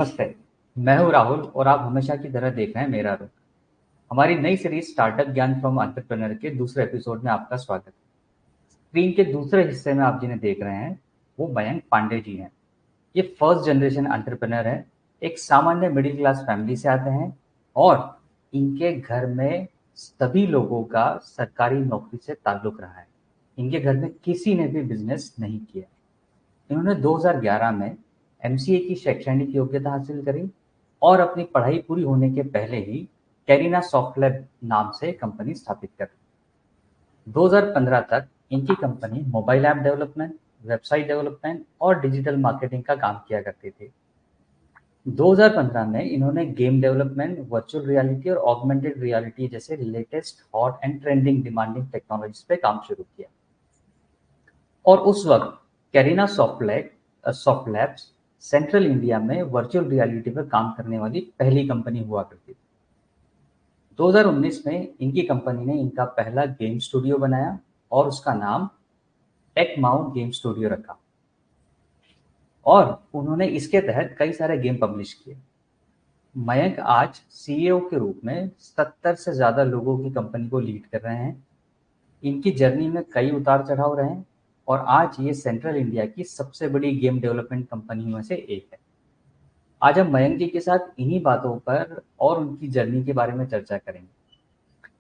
नमस्ते, मैं हूँ राहुल और आप हमेशा की तरह देख रहे हैं मेरा रुख। हमारी नई सीरीज स्टार्टअप ज्ञान फ्रॉम एंटरप्रेन्योर के दूसरे एपिसोड में आपका स्वागत है। स्क्रीन के दूसरे हिस्से में आप जिन्हें देख रहे हैं, वो मयंक पांडे जी हैं। ये फर्स्ट जनरेशन एंटरप्रेन्योर है, एक सामान्य मिडिल क्लास फैमिली से आते हैं और इनके घर में सभी लोगों का सरकारी नौकरी से ताल्लुक रहा है। इनके घर में किसी ने भी बिजनेस नहीं किया। इन्होंने 2011 में एमसीए की शैक्षणिक योग्यता हासिल करी और अपनी पढ़ाई पूरी होने के पहले ही कैरिना सॉफ्टलैब नाम से कंपनी स्थापित कर दी। 2015 तक इनकी company mobile app development, website development और डिजिटल मार्केटिंग का काम किया करती थी। 2015 में इन्होंने गेम डेवलपमेंट, वर्चुअल रियलिटी और ऑगमेंटेड रियलिटी जैसे latest hot and trending demanding technologies पे काम शुरू किया। और उस वक्त carina soft labs central India में वर्चुअल रियलिटी पर काम करने वाली पहली कंपनी हुआ करती थी। 2019 में इनकी कंपनी ने इनका पहला गेम स्टूडियो बनाया और उसका नाम टेक माउ गेम स्टूडियो रखा और उन्होंने इसके तहत कई सारे गेम पब्लिश किए। मयंक आज सीईओ के रूप में 70 से ज़्यादा लोगों की कंपनी को लीड कर रहे हैं। इनकी जर्नी में कई उतार चढ़ाव रहे और आज ये सेंट्रल इंडिया की सबसे बड़ी गेम डेवलपमेंट कंपनियों में से एक है। आज हम मयंक जी के साथ इन्हीं बातों पर और उनकी जर्नी के बारे में चर्चा करेंगे।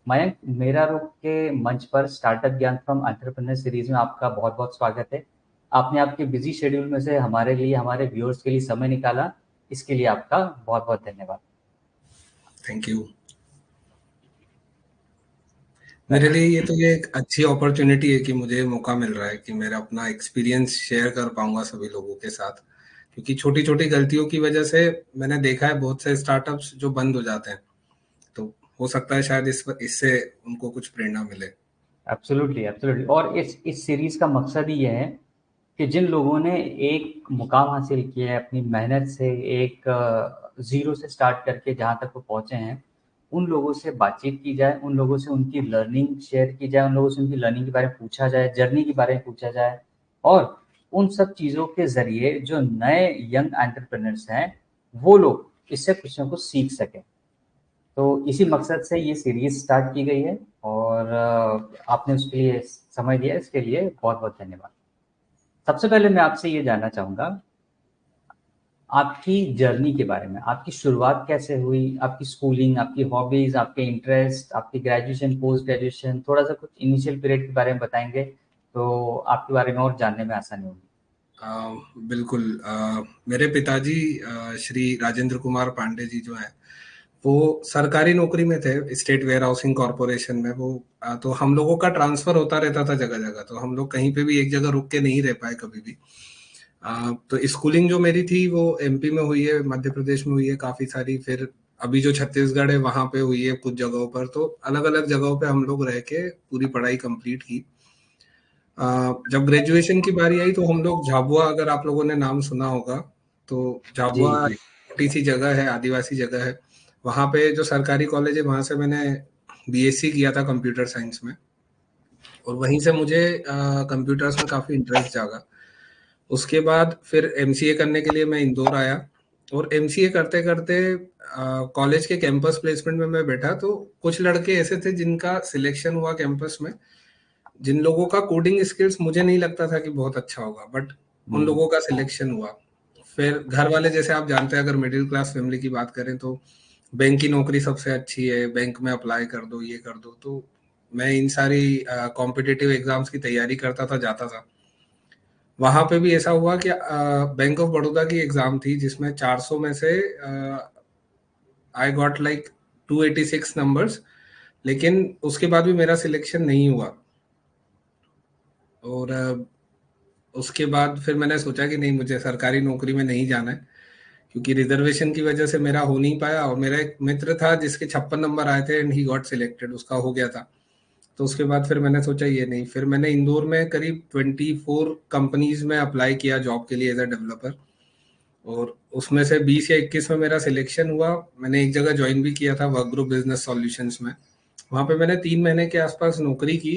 मयंक, मेरा रुख के मंच पर स्टार्टअप ज्ञान फ्रॉम एंटरप्रेन्योर सीरीज में आपका बहुत बहुत स्वागत है। आपने आपके बिजी शेड्यूल में से हमारे लिए, हमारे व्यूअर्स के लिए समय निकाला, इसके लिए आपका बहुत बहुत धन्यवाद। Thank you. मेरे लिए ये एक अच्छी अपॉर्चुनिटी है कि मुझे मौका मिल रहा है कि मेरा अपना एक्सपीरियंस शेयर कर पाऊंगा सभी लोगों के साथ, क्योंकि छोटी छोटी गलतियों की वजह से मैंने देखा है बहुत से स्टार्टअप्स जो बंद हो जाते हैं। तो हो सकता है शायद इससे उनको कुछ प्रेरणा मिले। Absolutely, absolutely. और इस सीरीज का मकसद ही यह है कि जिन लोगों ने एक मुकाम हासिल किया है अपनी मेहनत से, एक ज़ीरो से स्टार्ट करके जहाँ तक वो पहुँचे हैं, उन लोगों से बातचीत की जाए, उन लोगों से उनकी लर्निंग शेयर की जाए, उन लोगों से उनकी लर्निंग के बारे में पूछा जाए, जर्नी के बारे में पूछा जाए और उन सब चीज़ों के ज़रिए जो नए यंग एंटरप्रेन्योर्स हैं, वो लोग इससे कुछ ना कुछ सीख सकें। तो इसी मकसद से ये सीरीज़ स्टार्ट की गई है और आपने उसके लिए समय दिया, इसके लिए बहुत-बहुत धन्यवाद। सबसे पहले मैं आपसे ये जानना चाहूँगा, आपकी जर्नी के बारे में। आपकी शुरुआत कैसे हुई? आपकी स्कूलिंग, आपकी हॉबीज़, आपके इंटरेस्ट, आपकी ग्रेजुएशन, पोस्ट ग्रेजुएशन, थोड़ा-सा कुछ इनिशियल पीरियड के बारे में बताएँगे, तो आपके बारे में और जानने में आसानी होगी। बिल्कुल। मेरे पिताजी श्री राजेंद्र कुमार पांडे जी जो हैं, वो सरकारी नौकरी में थे स्टेट वेयर हाउसिंग कॉरपोरेशन में। वो तो हम लोगों का ट्रांसफर होता रहता था जगह जगह, तो हम लोग कहीं पे भी एक जगह रुक के नहीं रह पाए कभी भी। तो स्कूलिंग जो मेरी थी वो एमपी में हुई है, मध्य प्रदेश में हुई है काफी सारी, फिर अभी जो छत्तीसगढ़ है वहां पे हुई है कुछ जगहों पर। तो अलग अलग जगहों पे हम लोग रह के पूरी पढ़ाई कंप्लीट की। जब ग्रेजुएशन की बारी आई तो हम लोग झाबुआ, अगर आप लोगों ने नाम सुना होगा, तो जी, झाबुआ जी। छोटी सी जगह है, आदिवासी जगह है। वहां पे जो सरकारी कॉलेज है वहां से मैंने बीएससी किया था कंप्यूटर साइंस में, और वहीं से मुझे कंप्यूटर्स में काफी इंटरेस्ट जागा। उसके बाद फिर एमसीए करने के लिए मैं इंदौर आया, और एमसीए करते करते कॉलेज के कैंपस प्लेसमेंट में मैं बैठा, तो कुछ लड़के ऐसे थे जिनका सिलेक्शन हुआ कैंपस में, जिन लोगों का कोडिंग स्किल्स मुझे नहीं लगता था कि बहुत अच्छा होगा, बट उन हुँ। लोगों का सिलेक्शन हुआ। फिर घर वाले, जैसे आप जानते हैं, अगर मिडिल क्लास फैमिली की बात करें तो बैंक की नौकरी सबसे अच्छी है, बैंक में अप्लाई कर दो, ये कर दो। तो मैं इन सारी कॉम्पिटिटिव एग्जाम्स की तैयारी करता था, जाता था। वहां पे भी ऐसा हुआ कि बैंक ऑफ बड़ौदा की एग्जाम थी जिसमें 400 में से आई गॉट लाइक 286 नंबर्स, लेकिन उसके बाद भी मेरा सिलेक्शन नहीं हुआ। और उसके बाद फिर मैंने सोचा कि नहीं, मुझे सरकारी नौकरी में नहीं जाना है, क्योंकि रिजर्वेशन की वजह से मेरा हो नहीं पाया। और मेरा एक मित्र था जिसके 56 नंबर आए थे एंड ही गॉट सिलेक्टेड, उसका हो गया था। तो उसके बाद फिर मैंने सोचा ये नहीं। फिर मैंने इंदौर में करीब 24 कंपनीज में अप्लाई किया जॉब के लिए एज अ डेवलपर, और उसमें से 20 या 21 में मेरा सिलेक्शन हुआ। मैंने एक जगह ज्वाइन भी किया था, वर्क ग्रुप बिजनेस सॉल्यूशंस में। वहाँ पे मैंने 3 महीने के आसपास नौकरी की,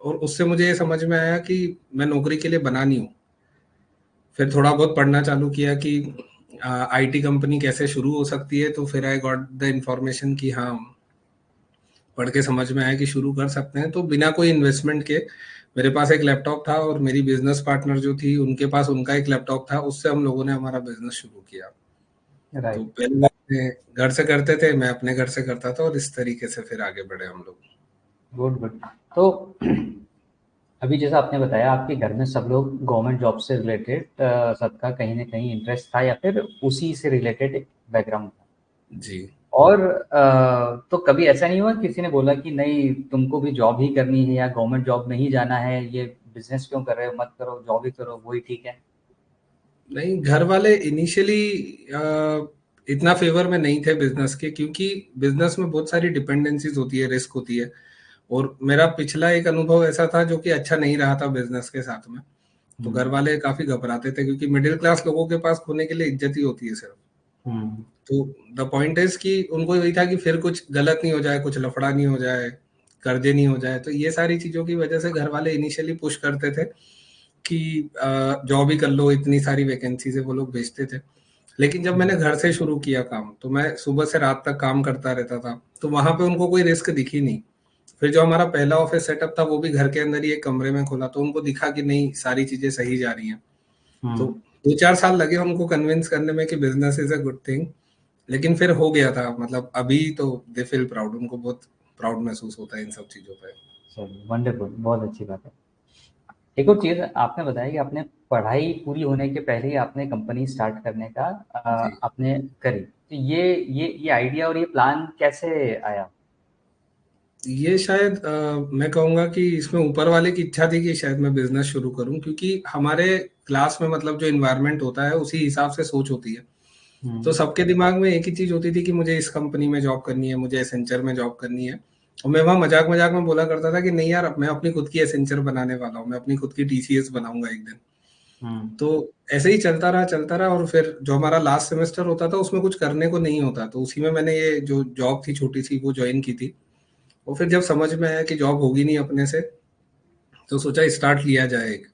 और उससे मुझे ये समझ में आया कि मैं नौकरी के लिए बना नहीं हूँ। फिर थोड़ा बहुत पढ़ना चालू किया कि आईटी कंपनी कैसे शुरू हो सकती है, तो फिर आई गॉट द इंफॉर्मेशन कि हाँ, पढ़ के समझ में आया कि शुरू कर सकते हैं। तो बिना कोई इन्वेस्टमेंट के मेरे पास एक लैपटॉप था और मेरी बिजनेस पार्टनर जो थी उनके पास उनका एक लैपटॉप था, उससे हम लोगों ने हमारा बिजनेस शुरू किया। तो राइट। पहले अपने घर से करते थे, मैं अपने घर से करता था, और इस तरीके से फिर आगे बढ़े हम लोग। Good good. तो अभी जैसा आपने बताया आपके घर में सब लोग गवर्नमेंट जॉब से रिलेटेड, सबका कहीं ना कहीं इंटरेस्ट था या फिर उसी से रिलेटेड एक बैकग्राउंड था। जी। और तो कभी ऐसा नहीं हुआ किसी ने बोला कि नहीं तुमको भी जॉब ही करनी है या गवर्नमेंट जॉब में ही जाना है, ये बिजनेस क्यों कर रहे हो, मत करो, जॉब ही करो, वही ठीक है? नहीं, घर वाले इनिशियली इतना फेवर में नहीं थे बिजनेस के, क्योंकि बिजनेस में बहुत सारी डिपेंडेंसीज होती है, रिस्क होती है। और मेरा पिछला एक अनुभव ऐसा था जो कि अच्छा नहीं रहा था बिजनेस के साथ में। तो घर वाले काफी घबराते थे, क्योंकि मिडिल क्लास लोगों के पास खोने के लिए इज्जत ही होती है सिर्फ। हम्म। तो द पॉइंट इज कि उनको यही था कि फिर कुछ गलत नहीं हो जाए, कुछ लफड़ा नहीं हो जाए, कर्जे नहीं हो जाए। तो ये सारी चीजों की वजह से घर वाले इनिशियली पुश करते थे कि जॉब ही कर लो, इतनी सारी वैकेंसी से वो लोग भेजते थे। लेकिन जब मैंने घर से शुरू किया काम, तो मैं सुबह से रात तक काम करता रहता था, तो वहां पे उनको कोई रिस्क दिखी नहीं। फिर जो हमारा पहला ऑफिस सेटअप था वो भी घर के अंदर ही एक कमरे में खोला, तो उनको दिखा कि नहीं, सारी चीजें सही जा रही हैं। तो हम्म। 2-4 साल लगे उनको कन्विंस करने में कि business is a good thing. लेकिन फिर हो गया था, मतलब अभी तो दे फील प्राउड, उनको बहुत प्राउड महसूस होता है इन सब चीजों पे। चलिए वंडरफुल, बहुत अच्छी बात है। एक और चीज़ आपने बताया कि आपने पढ़ाई पूरी होने के पहले ही आपने कंपनी स्टार्ट करने का जी। आपने करी, तो ये आइडिया और ये प्लान कैसे आया? ये शायद मैं कहूँगा कि इसमें ऊपर वाले की इच्छा थी कि शायद मैं बिजनेस शुरू करूँ, क्योंकि हमारे क्लास में मतलब जो इन्वायरमेंट होता है उसी हिसाब से सोच होती है। तो हम्म। सबके दिमाग में एक ही चीज होती थी कि मुझे इस कंपनी में जॉब करनी है, मुझे एसेंचर में जॉब करनी है। और मैं वहाँ मजाक मजाक में बोला करता था कि नहीं यार, मैं अपनी खुद की एसेंचर बनाने वाला हूँ, मैं अपनी खुद की टीसीएस बनाऊंगा एक दिन। हम्म। तो ऐसे ही चलता रहा, और फिर जो हमारा लास्ट सेमेस्टर होता था उसमें कुछ करने को नहीं होता, तो उसी में मैंने ये जो जॉब थी छोटी सी वो ज्वाइन की थी। और फिर जब समझ में आया कि जॉब होगी नहीं अपने से, तो सोचा स्टार्ट लिया जाए एक।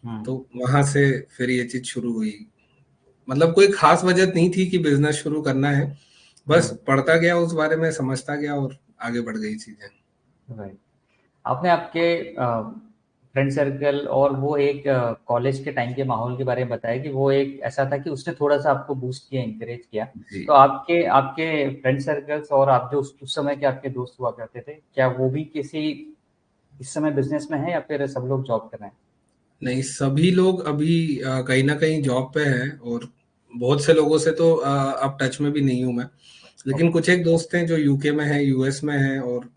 हम्म। तो वहां से फिर ये चीज शुरू हुई। मतलब कोई खास वजह नहीं थी कि बिजनेस शुरू करना है, बस हम्म। पढ़ता गया उस बारे में, समझता गया, और आगे बढ़ गई चीजें। राइट। आपने आपके फ्रेंड सर्कल और वो एक कॉलेज के टाइम के माहौल के बारे में बताया कि वो एक ऐसा था कि उसने थोड़ा सा आपको बूस्ट किया, इंकरेज किया। जी। तो आपके आपके फ्रेंड सर्कल्स और आप जो उस समय के आपके दोस्त हुआ करते थे, क्या वो भी किसी इस समय बिजनेस में है या फिर सब लोग जॉब कर रहे हैं? नहीं, सभी लोग अभी कहीं ना कहीं जॉब पे हैं, और बहुत से लोगों से तो अब टच में भी नहीं हूं मैं। लेकिन ओके। कुछ एक दोस्त हैं जो यूके में है, यूएस में है, और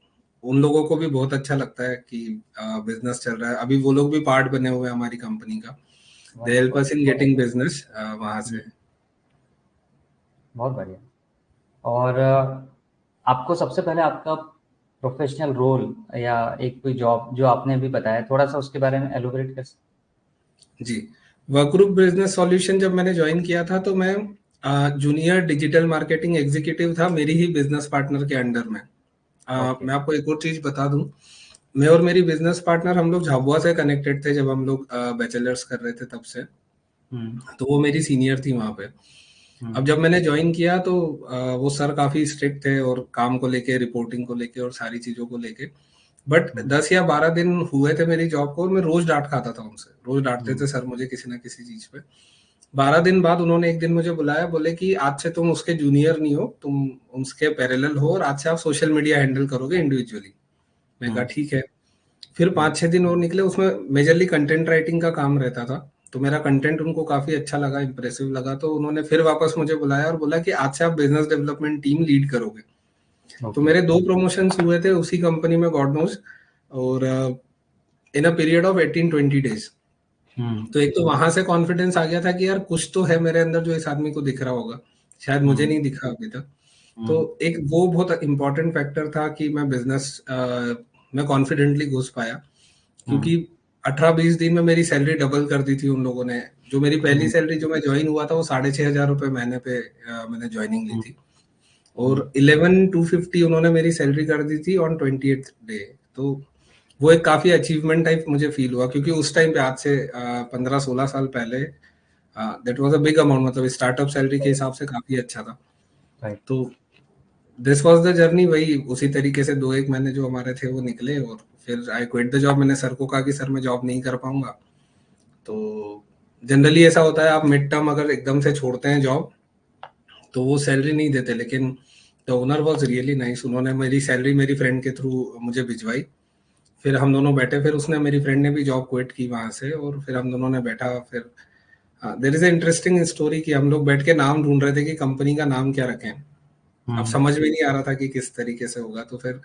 उन लोगों को भी बहुत अच्छा लगता है कि बिजनेस चल रहा है। अभी वो लोग भी पार्ट बने हुए हैं हमारी कंपनी का। दे हेल्प वंडरफुल, अस इन बहुत गेटिंग अच्छा। बिजनेस वहां से। बहुत बढ़िया। और आपको सबसे पहले आपका प्रोफेशनल रोल या एक कोई जॉब जो आपने अभी बताया, थोड़ा सा उसके बारे में एलोबरेट कर सकते? जी। वर्क ग्रुप बिजनेस सॉल्यूशन जब मैंने ज्वाइन किया था, तो मैं जूनियर डिजिटल मार्केटिंग एग्जीक्यूटिव था मेरी ही बिजनेस पार्टनर के अंडर में। ओके। मैं आपको एक और चीज बता दूं, मैं और मेरी बिजनेस पार्टनर हम लोग झाबुआ से कनेक्टेड थे जब हम लोग बैचलर्स कर रहे थे तब से। हम्म। तो वो मेरी सीनियर थी वहां पे। अब हम्म। जब मैंने ज्वाइन किया तो वो सर काफी स्ट्रिक्ट थे, और काम को लेके, रिपोर्टिंग को लेके, और सारी चीजों को लेके। बट हम्म। 10 या 12 दिन हुए थे मेरी जॉब को, और मैं रोज डांट खाता था उनसे, रोज डांटते हम्म। थे सर मुझे किसी ना किसी चीज पे। 12 दिन बाद उन्होंने एक दिन मुझे बुलाया, बोले कि आज से तुम उसके जूनियर नहीं हो, तुम उसके पैरेलल हो, और आज से आप सोशल मीडिया हैंडल करोगे इंडिविजुअली। मैं कहा हम्म। ठीक है। फिर हम्म। 5-6 दिन और निकले, उसमें मेजरली कंटेंट राइटिंग का काम रहता था। तो मेरा कंटेंट उनको काफी अच्छा लगा, इंप्रेसिव लगा, तो उन्होंने फिर वापस मुझे बुलाया और बोला कि आज से आप बिजनेस डेवलपमेंट टीम लीड करोगे। तो ओके। मेरे 2 प्रमोशंस हुए थे उसी कंपनी में, गॉड नोज। और इन अ पीरियड ऑफ 18-20 डेज। हम्म। तो एक तो वहां से कॉन्फिडेंस आ गया था कि यार कुछ तो है मेरे अंदर जो इस आदमी को दिख रहा होगा, शायद मुझे हम्म। नहीं दिखा अभी तक। तो हम्म। एक वो बहुत इंपॉर्टेंट फैक्टर था कि मैं बिजनेस में कॉन्फिडेंटली घुस पाया। हम्म। क्योंकि 18-20 दिन में मेरी सैलरी डबल कर दी थी उन लोगों ने। जो मेरी पहली हम्म। सैलरी जो मैं ज्वाइन हुआ था वो 6,500 रुपये महीने पे मैंने ज्वाइनिंग ली हम्म। थी। हम्म। और 11,250 उन्होंने मेरी सैलरी कर दी थी ऑन 28th डे। तो वो एक काफी अचीवमेंट टाइप मुझे फील हुआ, क्योंकि उस टाइम पे आज से 15-16 साल पहले that was a big amount, मतलब स्टार्टअप सैलरी के हिसाब से काफी अच्छा था। राइट। तो दिस वाज द जर्नी। वही उसी तरीके से 2-1 महीने जो हमारे थे वो निकले, और फिर आई क्विट द जॉब। मैंने सर को कहा कि सर मैं जॉब नहीं कर पाऊंगा। तो जनरली ऐसा होता है, आप मिड टर्म अगर एकदम से छोड़ते हैं जॉब तो वो सैलरी नहीं देते, लेकिन the owner was really nice. उन्होंने मेरी सैलरी मेरी फ्रेंड के थ्रू मुझे भिजवाई। फिर हम दोनों बैठे, फिर उसने, मेरी फ्रेंड ने भी जॉब क्विट की वहां से, और फिर हम दोनों ने बैठा। फिर there is a interesting story कि हम लोग बैठ के नाम ढूंढ रहे थे कि कंपनी का नाम क्या रखें। अब हम्म। समझ में नहीं आ रहा था कि किस तरीके से होगा। तो फिर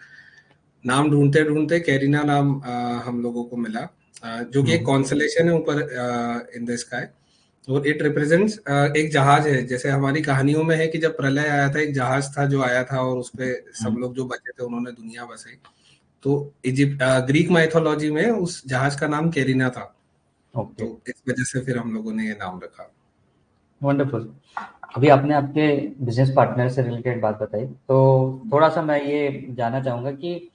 नाम ढूंढते ढूंढते कैरिना नाम हम लोगों को मिला, जो कि एक हम्म। कॉन्सलेशन है ऊपर इन द स्काई। और इट रिप्रेजेंट्स एक जहाज है, जैसे हमारी कहानियों में है कि जब प्रलय आया था एक जहाज था जो आया था और उस पे सब हम्म। लोग जो बचे थे उन्होंने दुनिया बसाई। तो इजिप्ट ग्रीक माइथोलॉजी में उस जहाज का नाम कैरिना था। ओके। तो इस वजह से फिर हम लोगों ने ये नाम रखा। वंडरफुल। अभी आपने आपके बिजनेस पार्टनर से रिलेटेड बात बताई, तो थोड़ा सा मैं ये जानना चाहूँगा कि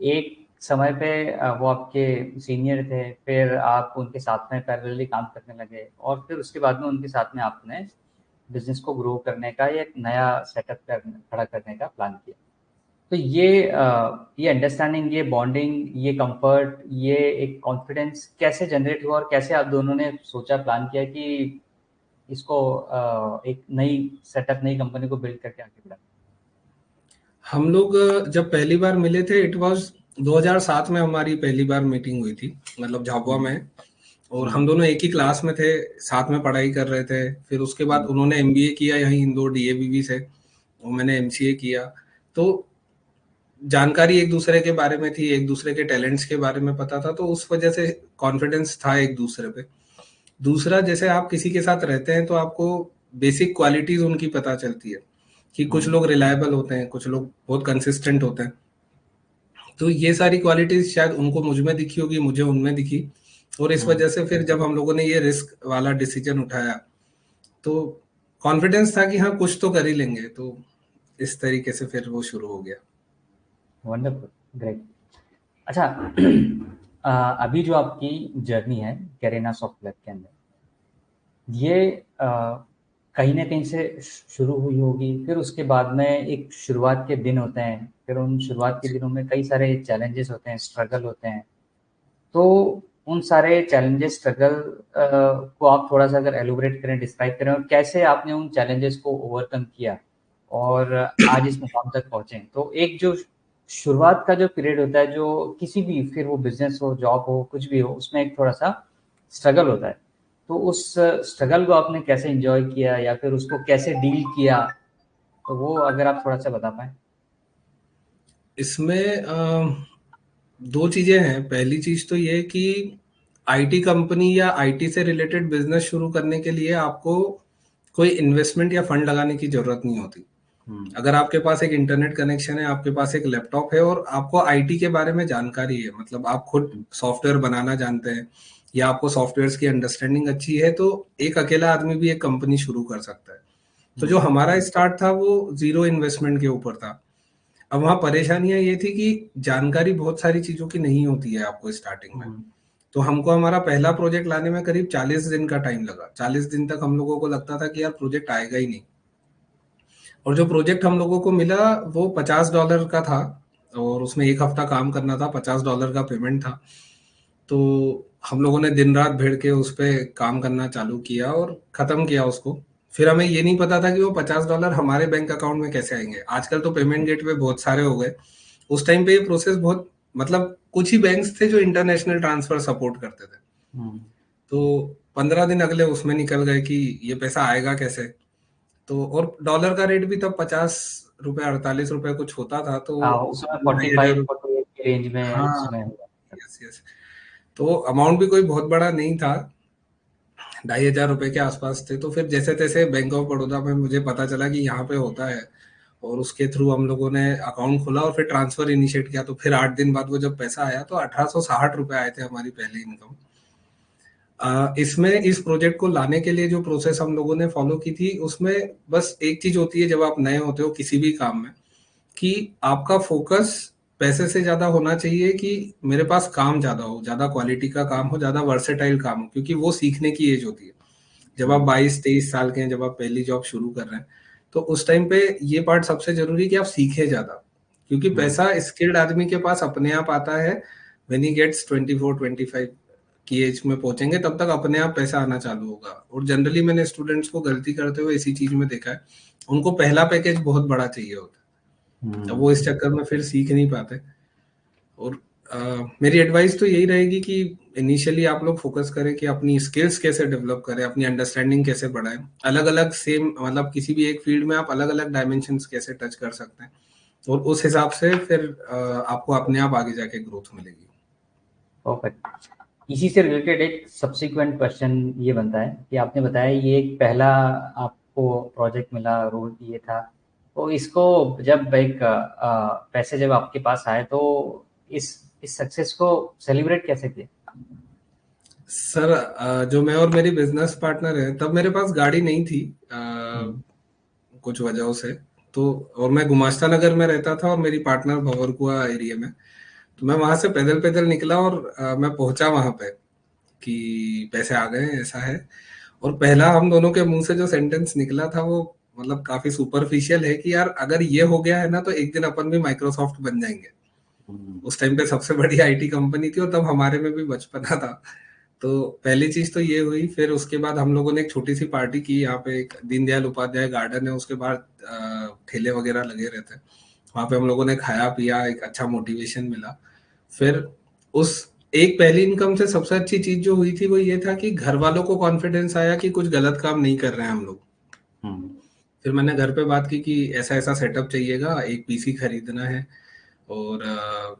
एक समय पे वो आपके सीनियर थे, फिर आप उनके साथ में पैरेलली काम करने लगे, और फिर उसके बाद में उनके साथ में आपने बिजनेस को ग्रो करने का या एक नया सेटअप खड़ा करने का प्लान किया। तो ये अंडरस्टैंडिंग, ये बॉन्डिंग, ये कंफर्ट, ये एक कॉन्फिडेंस कैसे जनरेट हुआ, और कैसे आप दोनों ने सोचा, प्लान किया कि इसको एक नई सेटअप, नई कंपनी को बिल्ड करके आगे बढ़ाना? हम लोग जब पहली बार मिले थे, इट वाज 2007 में हमारी पहली बार मीटिंग हुई थी, मतलब झाबुआ हम्म। में। और हम हम्म। दोनों एक ही क्लास में थे, साथ में पढ़ाई कर रहे थे। फिर उसके बाद हम्म। उन्होंने एमबीए किया यहीं इंदौर डीएवीवी से, और मैंने एमसीए किया। तो जानकारी एक दूसरे के बारे में थी, एक दूसरे के टैलेंट्स के बारे में पता था, तो उस वजह से कॉन्फिडेंस था एक दूसरे पे। दूसरा, जैसे आप किसी के साथ रहते हैं तो आपको बेसिक क्वालिटीज उनकी पता चलती है कि कुछ हम्म। लोग रिलायबल होते हैं, कुछ लोग बहुत कंसिस्टेंट होते हैं। तो ये सारी क्वालिटीज शायद उनको मुझ में दिखी होगी, मुझे उनमें दिखी। और इस हम्म। वजह से फिर जब हम लोगों ने ये रिस्क वाला डिसीजन उठाया तो कॉन्फिडेंस था कि हाँ कुछ तो कर ही लेंगे। तो इस तरीके से फिर वो शुरू हो गया। वंडरफुल। ग्रेट। अच्छा। अभी जो आपकी जर्नी है कैरेना सॉफ्टवेयर के अंदर, ये कहीं ना कहीं से शुरू हुई होगी, फिर उसके बाद में एक शुरुआत के दिन होते हैं, फिर उन शुरुआत के दिनों में कई सारे चैलेंजेस होते हैं, स्ट्रगल होते हैं। तो उन सारे चैलेंजेस, स्ट्रगल को आप थोड़ा सा अगर एलोबरेट करें, डिस्क्राइब करें, और कैसे आपने उन चैलेंजेस को ओवरकम किया और आज इस मुकाम तक पहुंचे। तो एक जो शुरुआत का जो पीरियड होता है, जो किसी भी, फिर वो बिजनेस हो, जॉब हो, कुछ भी हो, उसमें एक थोड़ा सा स्ट्रगल होता है। तो उस स्ट्रगल को आपने कैसे एंजॉय किया, या फिर उसको कैसे डील किया, तो वो अगर आप थोड़ा सा बता पाए। इसमें दो चीजें हैं। पहली चीज तो ये कि आईटी कंपनी या आईटी से रिलेटेड बिजनेस शुरू करने के लिए आपको कोई इन्वेस्टमेंट या फंड लगाने की जरूरत नहीं होती। हम्म। अगर आपके पास एक इंटरनेट कनेक्शन है, आपके पास एक लैपटॉप है और आपको आईटी के बारे में जानकारी है, मतलब आप खुद हम्म। सॉफ्टवेयर बनाना जानते हैं या आपको सॉफ्टवेयर की अंडरस्टैंडिंग अच्छी है, तो एक अकेला आदमी भी एक कंपनी शुरू कर सकता है। तो जो हम्म। हमारा स्टार्ट था वो जीरो इन्वेस्टमेंट के ऊपर था। अब वहाँ परेशानियां ये थी कि जानकारी बहुत सारी चीजों की नहीं होती है आपको स्टार्टिंग में। हम्म। तो हमको हमारा पहला प्रोजेक्ट लाने में करीब 40 दिन का टाइम लगा। 40 दिन तक हम लोगों को लगता था कि यार प्रोजेक्ट आएगा ही नहीं। और जो प्रोजेक्ट हम लोगों को मिला वो $50 का था, और उसमें एक हफ्ता काम करना था, $50 का पेमेंट था। तो हम लोगों ने दिन रात भिड़ के उस पे काम करना चालू किया और खत्म किया उसको। फिर हमें ये नहीं पता था कि वो $50 हमारे बैंक अकाउंट में कैसे आएंगे। आजकल तो पेमेंट गेटवे बहुत सारे हो गए। उस टाइम पे ये प्रोसेस बहुत, मतलब कुछ ही बैंक्स थे जो इंटरनेशनल ट्रांसफर सपोर्ट करते थे। हम्म। तो 15 दिन अगले उसमें निकल गए कि ये पैसा आएगा कैसे। तो और डॉलर का रेट भी तब ₹50 ₹48 कुछ होता था। तो उस समय ढाई 45 हजार 48 की रेंज में उस हाँ, समय हुआ। Yes yes. तो अमाउंट भी कोई बहुत बड़ा नहीं था, ₹2500 के आसपास थे। तो फिर जैसे तैसे बैंक ऑफ बड़ौदा में मुझे पता चला कि यहाँ पे होता है, और उसके थ्रू हम लोगों ने अकाउंट खोला और फिर ट्रांसफर इनिशिएट किया। तो फिर 8 दिन बाद वो जब पैसा आया तो ₹1860 आए थे हमारी पहली इनकम। इसमें इस प्रोजेक्ट को लाने के लिए जो प्रोसेस हम लोगों ने फॉलो की थी उसमें बस एक चीज होती है जब आप नए होते हो किसी भी काम में, कि आपका फोकस पैसे से ज्यादा होना चाहिए कि मेरे पास काम ज्यादा हो, ज्यादा क्वालिटी का काम हो, ज्यादा वर्सेटाइल काम हो, क्योंकि वो सीखने की एज होती है। जब आप 22-23 साल के हैं, जब आप पहली जॉब शुरू कर रहे हैं, तो उस टाइम पे ये पार्ट सबसे जरूरी है कि आप सीखे ज्यादा, क्योंकि पैसा स्किल्ड आदमी के पास अपने आप आता है। व्हेन ही गेट्स 24-25 की एज में पहुंचेंगे तब तक अपने आप पैसा आना चालू होगा। और जनरली मैंने स्टूडेंट्स को गलती करते हुए इसी चीज में देखा है, उनको पहला पैकेज बहुत बड़ा चाहिए होता है, अब वो इस चक्कर में फिर सीख नहीं पाते। और मेरी एडवाइस तो यही रहेगी कि इनिशियली आप लोग फोकस करें कि अपनी स्किल्स कैसे डेवलप करें, अपनी अंडरस्टैंडिंग कैसे बढ़ाएं, अलग अलग सेम मतलब किसी भी एक फील्ड में आप अलग अलग डायमेंशंस कैसे टच कर सकते हैं, और उस हिसाब से फिर आपको अपने आप आगे जाके ग्रोथ मिलेगी। परफेक्ट। इसी से रिलेटेड एक सब्सिक्वेंट क्वेश्चन ये बनता है कि आपने बताया ये एक पहला आपको प्रोजेक्ट मिला, रोल ये था, तो इसको जब एक पैसे जब आपके पास आए तो इस सक्सेस को सेलिब्रेट कैसे किए? सर जो मैं और मेरी बिजनेस पार्टनर है, तब मेरे पास गाड़ी नहीं थी कुछ वजहों से, तो और मैं गुमास्ता नगर में रहता था और मेरी पार्टनर भंवरकुआ एरिया में, तो मैं वहां से पैदल पैदल निकला और मैं पहुंचा वहां पे कि पैसे आ गए, ऐसा है। और पहला हम दोनों के मुंह से जो सेंटेंस निकला था वो मतलब काफी सुपरफिशियल है कि यार अगर ये हो गया है ना तो एक दिन अपन भी माइक्रोसॉफ्ट बन जाएंगे। उस टाइम पे सबसे बड़ी आईटी कंपनी थी और तब हमारे में भी बचपना था। तो पहली चीज तो ये हुई। फिर उसके बाद हम लोगों ने एक छोटी सी पार्टी की, यहाँ पे एक दीनदयाल उपाध्याय गार्डन है, उसके बाद ठेले वगैरह लगे रहते हैं, वहां पे हम लोगों ने खाया पिया, एक अच्छा मोटिवेशन मिला। फिर उस एक पहली इनकम से सबसे अच्छी चीज जो हुई थी वो ये था कि घर वालों को कॉन्फिडेंस आया कि कुछ गलत काम नहीं कर रहे हैं हम लोग। फिर मैंने घर पे बात की कि ऐसा ऐसा सेटअप चाहिएगा, एक पीसी खरीदना है। और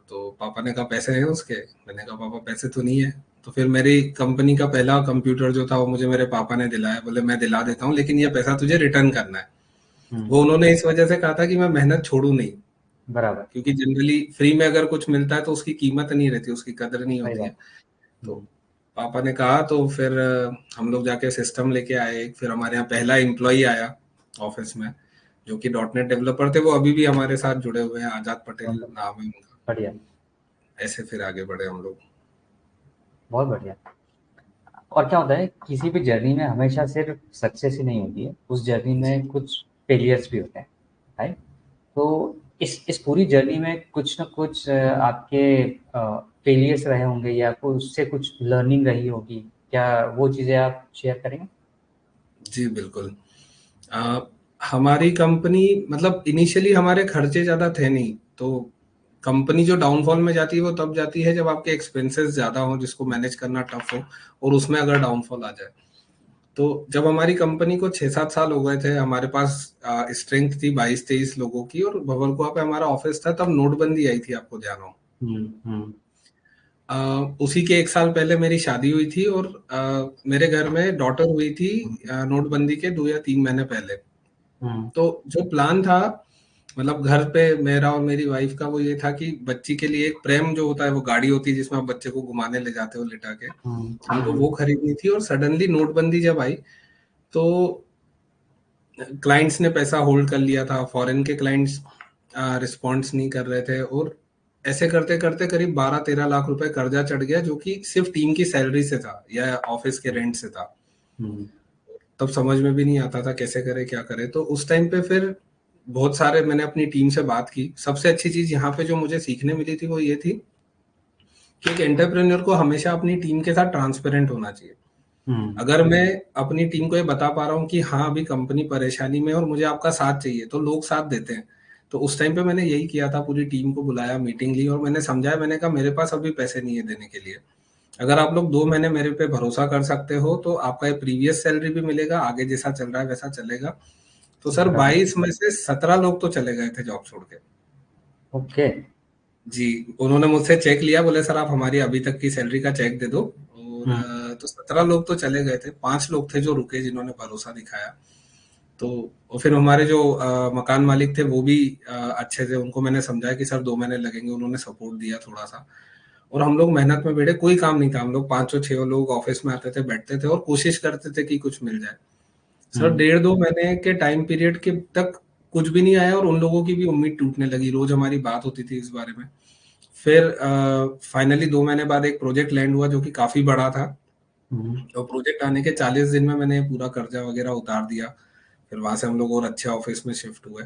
तो पापा ने कहा पैसे हैं उसके? मैंने कहा पापा पैसे तो नहीं है। तो फिर मेरी कंपनी का पहला कंप्यूटर जो था वो मुझे मेरे पापा ने दिलाया, बोले मैं दिला देता हूँ लेकिन ये पैसा तुझे रिटर्न करना है। वो उन्होंने इस वजह से कहा था कि मैं मेहनत छोड़ू नहीं, बराबर। क्योंकि जनरली फ्री में अगर कुछ मिलता है तो उसकी कीमत नहीं रहती, उसकी कदर नहीं होती है। तो पापा ने कहा, तो फिर हम लोग जाके सिस्टम लेके आए। फिर हमारे यहाँ पहला एम्प्लॉय आया ऑफिस में जो कि .NET डेवलपर थे, वो अभी भी हमारे साथ जुड़े हुए हैं, आजाद पटेल नाम है उनका। बढ़िया। ऐसे फिर आगे बढ़े हम लोग। बहुत बढ़िया। और क्या होता है किसी भी जर्नी में हमेशा सिर्फ सक्सेस ही नहीं होती है, उस जर्नी में कुछ फेलियर्स भी होते हैं, राइट? तो इस पूरी जर्नी में कुछ ना कुछ आपके फेलियर्स रहे होंगे या उससे कुछ लर्निंग रही होगी, क्या वो चीज़ें आप शेयर करेंगे? जी बिल्कुल। हमारी कंपनी मतलब इनिशियली हमारे खर्चे ज्यादा थे नहीं, तो कंपनी जो डाउनफॉल में जाती है वो तब जाती है जब आपके एक्सपेंसेस ज्यादा हो जिसको मैनेज करना टफ हो, और उसमें अगर डाउनफॉल आ जाए। तो जब हमारी कंपनी को 6-7 साल हो गए थे, हमारे पास स्ट्रेंथ थी 22-23 लोगों की, और भंवरकुआ पे हमारा ऑफिस था, तब नोटबंदी आई थी, आपको ध्यान हो। उसी के 1 साल पहले मेरी शादी हुई थी, और मेरे घर में डॉटर हुई थी नोटबंदी के 2 या 3 महीने पहले। तो जो प्लान था मतलब घर पे मेरा और मेरी वाइफ का, वो ये था कि बच्ची के लिए एक प्रेम जो होता है, वो गाड़ी होती है जिसमें आप बच्चे को घुमाने ले जाते हो लिटा के, हमको वो खरीदनी थी। और सडनली नोटबंदी जब आई तो क्लाइंट्स ने पैसा होल्ड कर लिया था, फॉरेन के क्लाइंट्स रिस्पॉन्स नहीं कर रहे थे, और ऐसे करते करते करीब 12-13 लाख रुपए कर्जा चढ़ गया, जो कि सिर्फ टीम की सैलरी से था या ऑफिस के रेंट से था। तब समझ में भी नहीं आता था कैसे करे क्या करे। तो उस टाइम पे फिर बहुत सारे मैंने अपनी टीम से बात की। सबसे अच्छी चीज यहाँ पे जो मुझे सीखने मिली थी वो ये थी कि एक एंटरप्रेन्योर को हमेशा अपनी टीम के साथ ट्रांसपेरेंट होना चाहिए। अगर मैं अपनी टीम को ये बता पा रहा हूँ कि हाँ अभी कंपनी परेशानी में और मुझे आपका साथ चाहिए, तो लोग साथ देते हैं। तो उस टाइम पे मैंने यही किया था, पूरी टीम को बुलाया, मीटिंग ली और मैंने समझाया। मैंने कहा मेरे पास अभी पैसे नहीं है देने के लिए, अगर आप लोग 2 महीने मेरे पे भरोसा कर सकते हो तो आपका ये प्रीवियस सैलरी भी मिलेगा, आगे जैसा चल रहा है वैसा चलेगा। तो सर 22 में से 17 लोग तो चले गए थे जॉब छोड़ के। ओके। जी, उन्होंने मुझसे चेक लिया, बोले सर आप हमारी अभी तक की सैलरी का चेक दे दो। और तो 17 लोग तो चले गए थे, 5 लोग थे जो रुके जिन्होंने भरोसा दिखाया। तो और फिर हमारे जो मकान मालिक थे वो भी अच्छे थे, उनको मैंने समझाया कि सर 2 महीने लगेंगे, उन्होंने सपोर्ट दिया थोड़ा सा। और हम लोग मेहनत में बैठे, कोई काम नहीं था, हम लोग 5-6 लोग ऑफिस में आते थे, बैठते थे और कोशिश करते थे कि कुछ मिल जाए। सर 1.5-2 महीने के टाइम पीरियड के तक कुछ भी नहीं आया और उन लोगों की भी उम्मीद टूटने लगी। रोज हमारी बात होती थी इस बारे में। फिर फाइनली 2 महीने बाद एक प्रोजेक्ट लैंड हुआ जो कि काफी बड़ा था, और प्रोजेक्ट आने के 40 दिन में मैंने पूरा कर्जा वगैरह उतार दिया। फिर वहां से हम लोग और अच्छे ऑफिस में शिफ्ट हुए।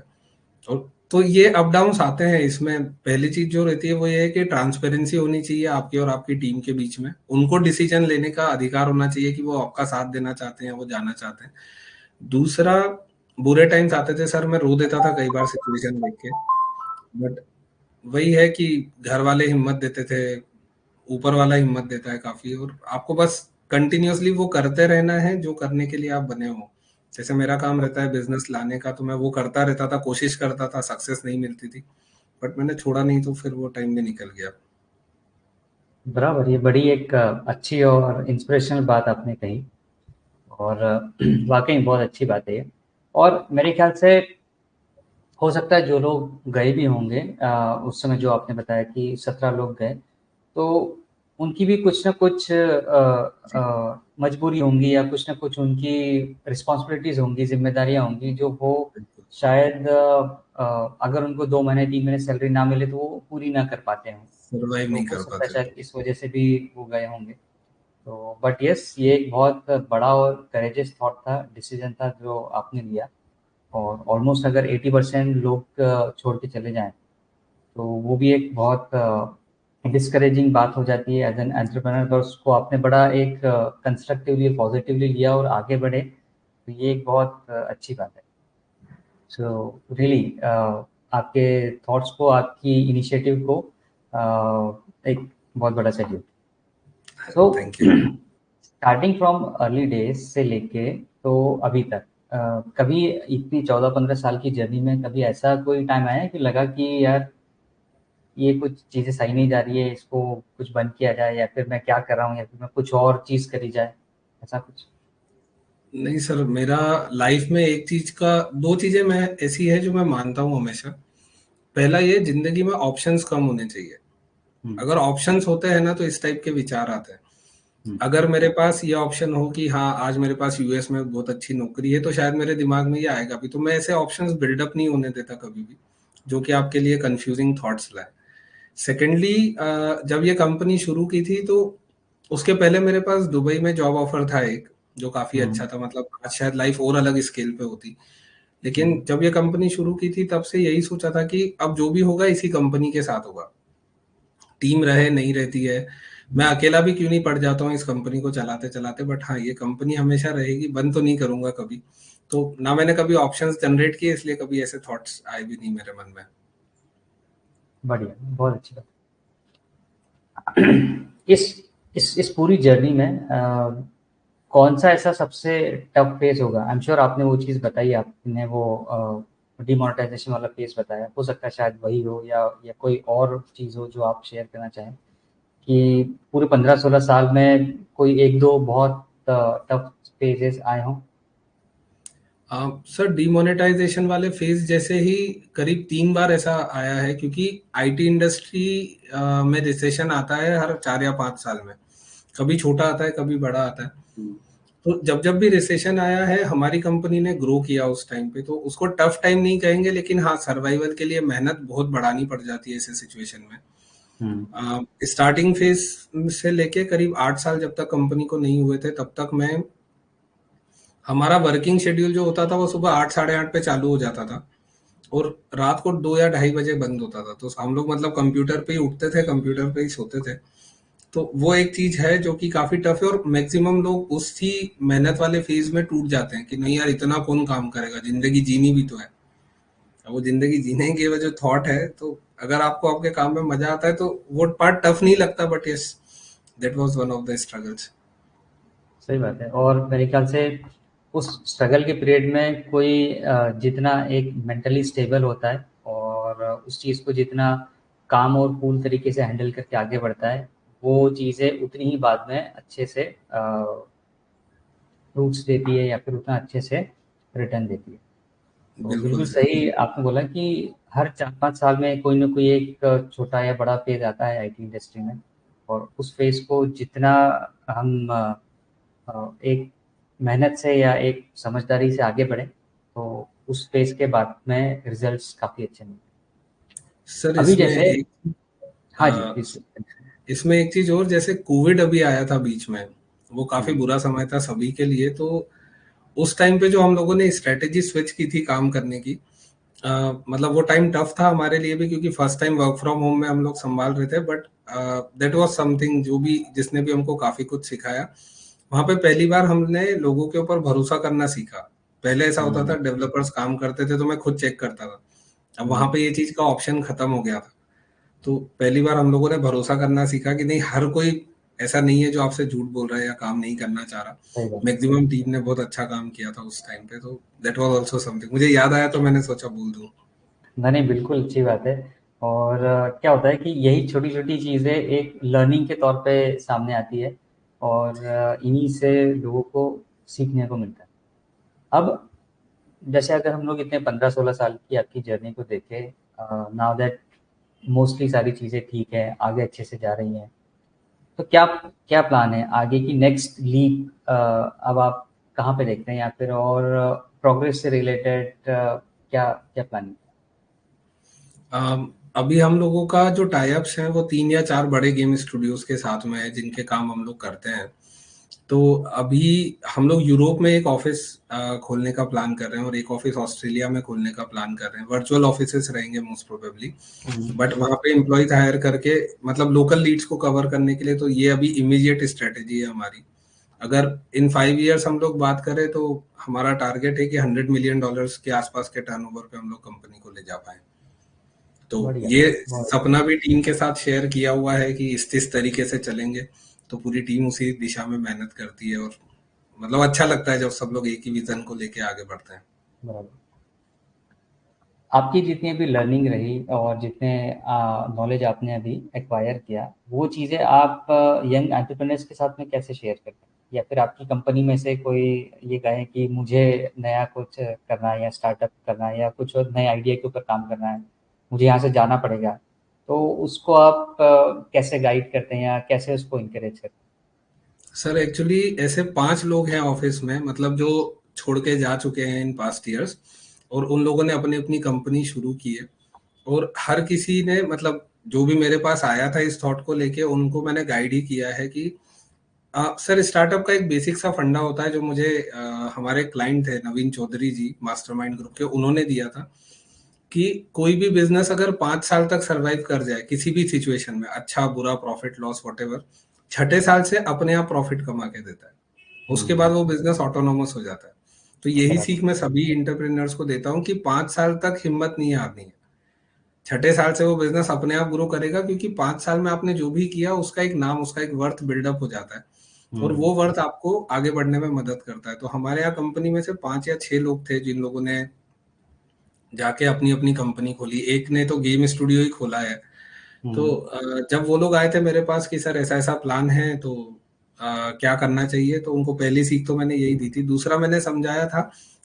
और तो ये अप डाउन्स आते हैं इसमें। पहली चीज जो रहती है वो ये है कि ट्रांसपेरेंसी होनी चाहिए आपकी और आपकी टीम के बीच में। उनको डिसीजन लेने का अधिकार होना चाहिए कि वो आपका साथ देना चाहते हैं, वो जाना चाहते हैं। दूसरा, बुरे टाइम्स आते थे सर, मैं रो देता था कई बार सिचुएशन देख के। बट वही है कि घर वाले हिम्मत देते थे, ऊपर वाला हिम्मत देता है काफी, और आपको बस कंटिन्यूअसली वो करते रहना है जो करने के लिए आप बने हो। जैसे मेरा काम रहता है बिजनेस लाने का, तो मैं वो करता रहता था, कोशिश करता था, सक्सेस नहीं मिलती थी, बट मैंने छोड़ा नहीं, तो फिर वो टाइम भी निकल गया। बराबर, ये बड़ी एक अच्छी और इंस्पिरेशनल बात आपने कही, और वाकई बहुत अच्छी बात है ये। और मेरे ख्याल से हो सकता है जो लोग गए भी होंगे उस समय, जो आपने बताया कि 17 लोग गए, तो उनकी भी कुछ ना कुछ मजबूरी होंगी, या कुछ ना कुछ उनकी रिस्पॉन्सिबिलिटीज होंगी, जिम्मेदारियां होंगी, जो वो शायद अगर उनको 2 महीने 3 महीने सैलरी ना मिले तो वो पूरी ना कर पाते हों। सर्वाइव तो नहीं हो कर सकता है पाते शायद थे। इस वजह से भी वो गए होंगे। तो बट यस, ये एक बहुत बड़ा और करेजियस थॉट था, डिसीजन था जो आपने लिया। और ऑलमोस्ट अगर 80% लोग छोड़ के चले जाएं, तो वो भी एक बहुत डिस्करेजिंग बात हो जाती है एज एन एंटरप्रेनर। पर उसको आपने बड़ा एक कंस्ट्रक्टिवली पॉजिटिवली लिया और आगे बढ़े, तो ये एक बहुत अच्छी बात है। सो रियली आपके थॉट्स को, आपकी इनिशिएटिव को एक बहुत बड़ा salute. So thank you. Starting from early days से लेके तो अभी तक, कभी इतनी 14-15 साल की जर्नी में कभी ऐसा कोई टाइम आया है कि लगा कि यार ये कुछ चीज़ें सही नहीं जा रही है, इसको कुछ बंद किया जाए, या फिर मैं क्या कर रहा हूँ, या फिर मैं कुछ और चीज़ करी जाए, ऐसा कुछ? नहीं सर, मेरा लाइफ में एक चीज का, दो चीजें मैं ऐसी है जो मैं मानता हूँ हमेशा। पहला, ये जिंदगी में ऑप्शंस कम होने चाहिए। हुँ, अगर ऑप्शंस होते हैं ना, तो इस टाइप के विचार आते हैं। हुँ, अगर मेरे पास ये ऑप्शन हो कि हाँ, आज मेरे पास यूएस में बहुत अच्छी नौकरी है, तो शायद मेरे दिमाग में ये आएगा भी, तो मैं ऐसे ऑप्शंस बिल्डअप नहीं होने देता कभी भी, जो कि आपके लिए कंफ्यूजिंग थॉट्स लाए। सेकेंडली, जब ये कंपनी शुरू की थी, तो उसके पहले मेरे पास दुबई में जॉब ऑफर था एक, जो काफी हुँ, अच्छा था। मतलब आज शायद लाइफ और अलग स्केल पे होती। हुँ, लेकिन जब ये कंपनी शुरू की थी, तब से यही सोचा था कि अब जो भी होगा इसी कंपनी के साथ होगा। टीम रहे नहीं रहती है, मैं हुँ। अकेला भी क्यों नहीं पड़ जाता हूँ इस कंपनी को चलाते चलाते, बट हाँ, ये कंपनी हमेशा रहेगी, बंद तो नहीं करूंगा कभी। तो ना मैंने कभी ऑप्शंस जनरेट किए, इसलिए कभी ऐसे थॉट्स आए भी नहीं मेरे मन में। बढ़िया, बहुत अच्छी बात। इस इस पूरी जर्नी में कौन-सा ऐसा सबसे टफ फेज़ होगा? आई एम श्योर आपने वो चीज़ बताई, आपने वो डिमोनेटाइज़ेशन वाला फेज़ बताया। हो सकता है शायद वही हो, या कोई और चीज़ हो जो आप शेयर करना चाहें, कि पूरे 15-16 साल में कोई 1-2 बहुत टफ फेजेस आए हों? सर, डिमोनेटाइजेशन वाले फेज जैसे ही करीब 3 बार ऐसा आया है, क्योंकि आईटी इंडस्ट्री में रिसेशन आता है हर 4 या 5 साल में। कभी छोटा आता है, कभी बड़ा आता है। तो जब जब भी रिसेशन आया है, हमारी कंपनी ने ग्रो किया उस टाइम पे, तो उसको टफ टाइम नहीं कहेंगे, लेकिन हाँ, सर्वाइवल के लिए मेहनत बहुत बढ़ानी पड़ जाती है ऐसे सिचुएशन में। हुँ, स्टार्टिंग फेज से लेके करीब 8 साल जब तक कंपनी को नहीं हुए थे, तब तक मैं, हमारा वर्किंग शेड्यूल जो होता था वो सुबह 8 साढ़े 8 पे चालू हो जाता था, और रात को 2 या ढाई बजे बंद होता था। तो हम लोग मतलब कंप्यूटर पे ही उठते थे, कंप्यूटर पे ही सोते थे। तो वो एक चीज है जो कि काफी टफ है, और मैक्सिमम लोग उसी मेहनत वाले फेज में टूट जाते हैं कि नहीं यार, इतना कौन काम करेगा, जिंदगी जीनी भी तो है। अब वो जिंदगी जीने की वो जो थॉट है, तो अगर आपको आपके काम में मजा आता है तो वो पार्ट टफ नहीं लगता, but yes, that was one of the struggles. सही बात है। और मेरे ख्याल से उस स्ट्रगल के पीरियड में कोई जितना एक मेंटली स्टेबल होता है, और उस चीज़ को जितना काम और कूल तरीके से हैंडल करके आगे बढ़ता है, वो चीज़ें उतनी ही बाद में अच्छे से फ्रूट्स देती है, या फिर उतना अच्छे से रिटर्न देती है। तो बिल्कुल बिल्कुल सर। सही आपने बोला कि हर 4-5 साल में कोई ना कोई एक छोटा या बड़ा फेज़ आता है आईटी इंडस्ट्री में, और उस फेज़ को जितना हम एक मेहनत से या एक समझदारी से आगे बढ़े, तो उस फेज़ के बाद में रिज़ल्ट्स काफ़ी अच्छे मिलते सर, हैं। अभी जैसे हाँ जी, अ, प्लीज़। इसमें एक चीज और, जैसे कोविड अभी आया था बीच में, वो काफी बुरा समय था सभी के लिए। तो उस टाइम पे जो हम लोगों ने स्ट्रेटेजी स्विच की थी काम करने की, मतलब वो टाइम टफ था हमारे लिए भी, क्योंकि first time work from home में हम लोग संभाल रहे थे, बट दैट वाज समथिंग जो भी जिसने भी हमको काफी कुछ सिखाया। वहां पे पहली बार हमने लोगों के ऊपर भरोसा करना सीखा। पहले ऐसा होता था, हम्म, डेवलपर्स काम करते थे तो मैं खुद चेक करता था। अब वहां हम्म, पे ये चीज का ऑप्शन खत्म हो गया था। तो पहली बार हम लोगों ने भरोसा करना सीखा कि नहीं, हर कोई ऐसा नहीं है जो आपसे झूठ बोल रहा है या काम नहीं करना चाह रहा। सही बात। मैक्सिमम टीम ने बहुत अच्छा काम किया था उस टाइम पे, तो दैट वाज आल्सो समथिंग मुझे याद आया तो मैंने सोचा बोल दूं। नहीं, नहीं, बिल्कुल अच्छी बात है। और क्या होता है कि यही छोटी-छोटी चीज़ें एक लर्निंग के तौर पे सामने आती है और इन्हीं से लोगों को सीखने को मिलता है। अब जैसे अगर हम लोग इतने 15-16 साल की आपकी जर्नी को देखें, नाउ दैट मोस्टली सारी चीज़ें ठीक है, आगे अच्छे से जा रही हैं। तो क्या क्या प्लान है आगे की नेक्स्ट लीप? अब आप कहाँ पे देखते हैं या फिर और प्रोग्रेस से रिलेटेड क्या क्या प्लानिंग? अभी हम लोगों का जो टाई अप्स हैं वो 3 या 4 बड़े गेम स्टूडियोज के साथ में है, जिनके काम हम लोग करते हैं। तो अभी हम लोग यूरोप में एक ऑफिस खोलने का प्लान कर रहे हैं, और एक ऑफिस ऑस्ट्रेलिया में खोलने का प्लान कर रहे हैं। वर्चुअल ऑफिसेस रहेंगे मोस्ट प्रोबेबली, हुँ, बट वहाँ पे एम्प्लॉयज हायर करके, मतलब लोकल लीड्स को कवर करने के लिए। तो ये अभी इमीडिएट स्ट्रेटेजी है हमारी। अगर इन 5 इयर्स हम लोग बात करें तो हमारा टारगेट है कि $100 मिलियन के आसपास के टर्नओवर पे हम लोग कंपनी को ले जा पाए। तो बढ़िया, ये बहुत सपना भी टीम के साथ शेयर किया हुआ है कि इस तरीके से चलेंगे। तो पूरी टीम उसी दिशा में मेहनत करती है, और मतलब अच्छा लगता है जब सब लोग एक ही विजन को लेके आगे बढ़ते हैं। बराबर। आपकी जितनी अभी लर्निंग रही और जितने नॉलेज आपने अभी एक्वायर किया, वो चीज़ें आप यंग एंटरप्रेन्योर्स के साथ में कैसे शेयर करते हैं? या फिर आपकी कंपनी में से कोई ये कहे कि मुझे नया कुछ करना है या स्टार्टअप करना है या कुछ और नए आइडिया के ऊपर काम करना है, मुझे यहाँ से जाना पड़ेगा, तो उसको आप कैसे गाइड करते हैं या कैसे उसको इनकरेज करते हैं? सर एक्चुअली ऐसे 5 लोग हैं ऑफिस में, मतलब जो छोड़ के जा चुके हैं इन पास्ट ईयर्स, और उन लोगों ने अपनी अपनी कंपनी शुरू की है। और हर किसी ने, मतलब जो भी मेरे पास आया था इस थॉट को लेके, उनको मैंने गाइड ही किया है कि सर स्टार्टअप का एक बेसिक सा फंडा होता है, जो मुझे हमारे क्लाइंट थे नवीन चौधरी जी मास्टरमाइंड ग्रुप के, उन्होंने दिया था कि कोई भी बिजनेस अगर 5 साल तक सरवाइव कर जाए किसी भी सिचुएशन में, अच्छा बुरा, प्रॉफिट लॉस वॉटेवर, छठे साल से अपने आप प्रॉफिट कमा के देता है। उसके बाद हुँ, वो बिजनेस ऑटोनोमस हो जाता है। तो यही बराबर। सीख मैं सभी इंटरप्रेन्योर्स को देता हूँ कि 5 साल तक हिम्मत नहीं हारनी है। छठे साल से वो बिजनेस अपने आप ग्रो करेगा, क्योंकि 5 साल में आपने जो भी किया उसका एक नाम, उसका एक वर्थ बिल्डअप हो जाता है, और हुँ, वो वर्थ आपको आगे बढ़ने में मदद करता है। तो हमारे यहाँ कंपनी में से 5 या 6 लोग थे जिन लोगों ने जाके अपनी अपनी कंपनी खोली। एक ने तो गेम स्टूडियो ही खोला है। तो हुँ, जब वो लोग आए थे मेरे पास कि सर ऐसा ऐसा प्लान है, तो क्या करना चाहिए, तो उनको पहली सीख तो मैंने यही दी थी। दूसरा मैंने समझाया था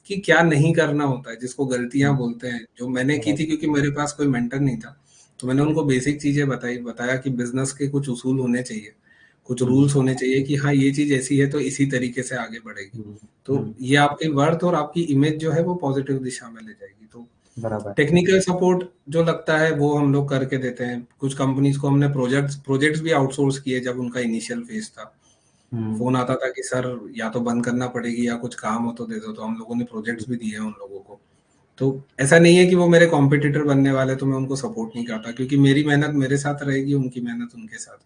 कि क्या नहीं करना होता है, जिसको गलतियां हुँ, बोलते हैं, जो मैंने की थी, बराबर। क्योंकि मेरे पास कोई मेंटर नहीं था। तो मैंने उनको बेसिक चीजें बताया कि बिजनेस के कुछ उसूल होने चाहिए, कुछ हुँ, रूल्स होने चाहिए, कि हाँ ये चीज ऐसी है तो इसी तरीके से आगे बढ़ेगी। हुँ, तो हुँ, ये आपकी वर्थ और आपकी इमेज जो है वो पॉजिटिव दिशा में ले जाएगी। तो बराबर। टेक्निकल सपोर्ट जो लगता है वो हम लोग करके देते हैं। कुछ कंपनीज को हमने प्रोजेक्ट्स भी आउटसोर्स किए जब उनका इनिशियल फेज था। हुँ, फोन आता था कि सर या तो बंद करना पड़ेगी या कुछ काम हो तो दे दो, तो हम लोगों ने हुँ, प्रोजेक्ट्स भी दिए हैं उन लोगों को। तो ऐसा नहीं है कि वो मेरे कॉम्पिटिटर बनने वाले तो मैं उनको सपोर्ट नहीं करता, क्योंकि मेरी मेहनत मेरे साथ रहेगी, उनकी मेहनत उनके साथ।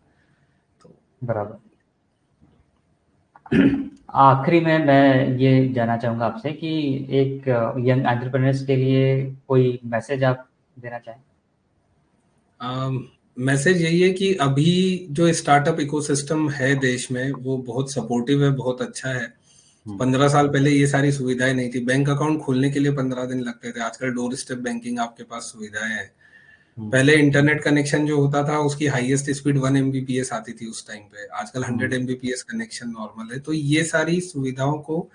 तो बराबर। आखिरी में मैं ये जानना चाहूँगा आपसे कि एक यंग एंटरप्रेन्योर्स के लिए कोई मैसेज आप देना चाहें? मैसेज यही है कि अभी जो स्टार्टअप इकोसिस्टम है देश में वो बहुत सपोर्टिव है, बहुत अच्छा है। हुँ, 15 साल पहले ये सारी सुविधाएं नहीं थी। बैंक अकाउंट खोलने के लिए 15 दिन लगते थे, आजकल डोर स्टेप बैंकिंग आपके पास सुविधाएं हैं। हुँ, पहले इंटरनेट कनेक्शन जो होता था उसकी हाईएस्ट स्पीड 1 Mbps आती थी उस टाइम पे, आजकल हुँ, 100 Mbps कनेक्शन नॉर्मल है। तो ये सारी सुविधाओं को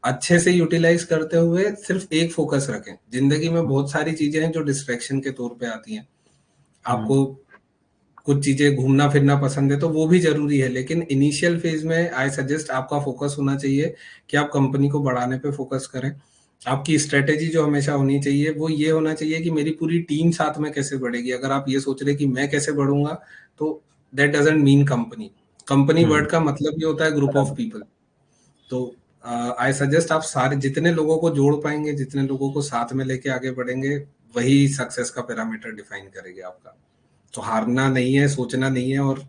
अच्छे से यूटिलाइज करते हुए सिर्फ एक फोकस रखें। जिंदगी में बहुत सारी चीजें हैं जो डिस्ट्रैक्शन के तौर पे आती हैं। हुँ, आपको कुछ चीजें घूमना फिरना पसंद है तो वो भी जरूरी है, लेकिन इनिशियल फेज में आई सजेस्ट आपका फोकस होना चाहिए कि आप कंपनी को बढ़ाने पे फोकस करें। आपकी स्ट्रेटेजी जो हमेशा होनी चाहिए वो ये होना चाहिए कि मेरी पूरी टीम साथ में कैसे बढ़ेगी। अगर आप ये सोच रहे कि मैं कैसे बढ़ूंगा, तो that doesn't mean company. Company word का मतलब ये होता है ग्रुप ऑफ पीपल। तो आई सजेस्ट आप सारे जितने लोगों को जोड़ पाएंगे, जितने लोगों को साथ में लेके आगे बढ़ेंगे, वही सक्सेस का पैरामीटर डिफाइन करेगी आपका। तो हारना नहीं है, सोचना नहीं है, और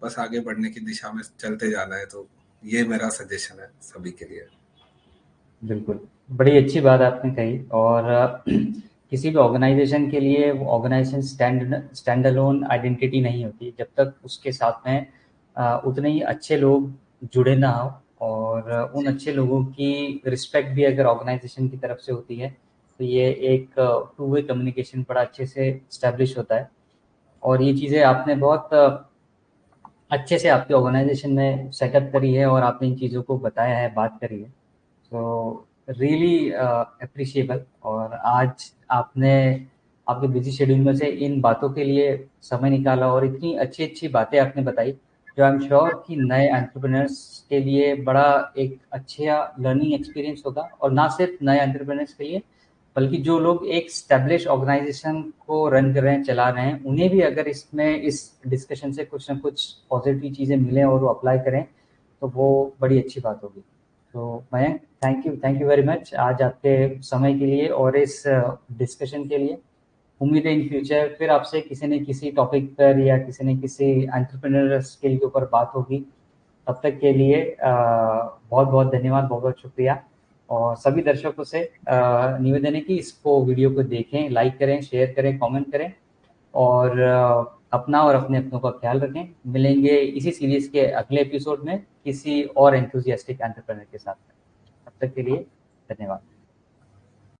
बस आगे बढ़ने की दिशा में चलते जाना है। तो ये मेरा सजेशन है सभी के लिए। बिल्कुल, बड़ी अच्छी बात आपने कही। और किसी भी ऑर्गेनाइजेशन के लिए वो ऑर्गेनाइजेशन स्टैंड अलोन आइडेंटिटी नहीं होती जब तक उसके साथ में उतने ही अच्छे लोग जुड़े ना हो, और उन अच्छे लोगों की रिस्पेक्ट भी अगर ऑर्गेनाइजेशन की तरफ से होती है तो ये एक टू वे कम्युनिकेशन बड़ा अच्छे से इस्टेब्लिश होता है। और ये चीज़ें आपने बहुत अच्छे से आपकी ऑर्गेनाइजेशन में सेटअप करी है और आपने इन चीज़ों को बताया है, बात करी है। तो रियली अप्रिशिएबल। और आज आपने आपके बिजी शेड्यूल में से इन बातों के लिए समय निकाला और इतनी अच्छी अच्छी बातें आपने बताई जो आई एम श्योर कि नए एंटरप्रेन्योर्स के लिए बड़ा एक अच्छा लर्निंग एक्सपीरियंस होगा। और ना सिर्फ नए एंटरप्रेन्योर्स के लिए बल्कि जो लोग एक स्टैब्लिश ऑर्गेनाइजेशन को रन कर रहे हैं, चला रहे हैं, उन्हें भी अगर इसमें इस डिस्कशन से कुछ ना कुछ पॉजिटिव चीज़ें मिलें और वो अप्लाई करें तो वो बड़ी अच्छी बात होगी। तो Mayank, thank you very much आज आपके समय के लिए और इस डिस्कशन के लिए। उम्मीद है इन फ्यूचर फिर आपसे किसी न किसी टॉपिक पर या किसी न किसी एंटरप्रेन्योर स्किल के ऊपर बात होगी। तब तक के लिए बहुत बहुत धन्यवाद, बहुत बहुत शुक्रिया। और सभी दर्शकों से निवेदन है कि इसको वीडियो को देखें, लाइक करें, शेयर करें, कमेंट करें और अपना और अपने अपनों का ख्याल रखें। मिलेंगे इसी सीरीज के अगले एपिसोड में किसी और एंथुसियास्टिक एंटरप्रेन्योर के साथ। तब तक के लिए धन्यवाद।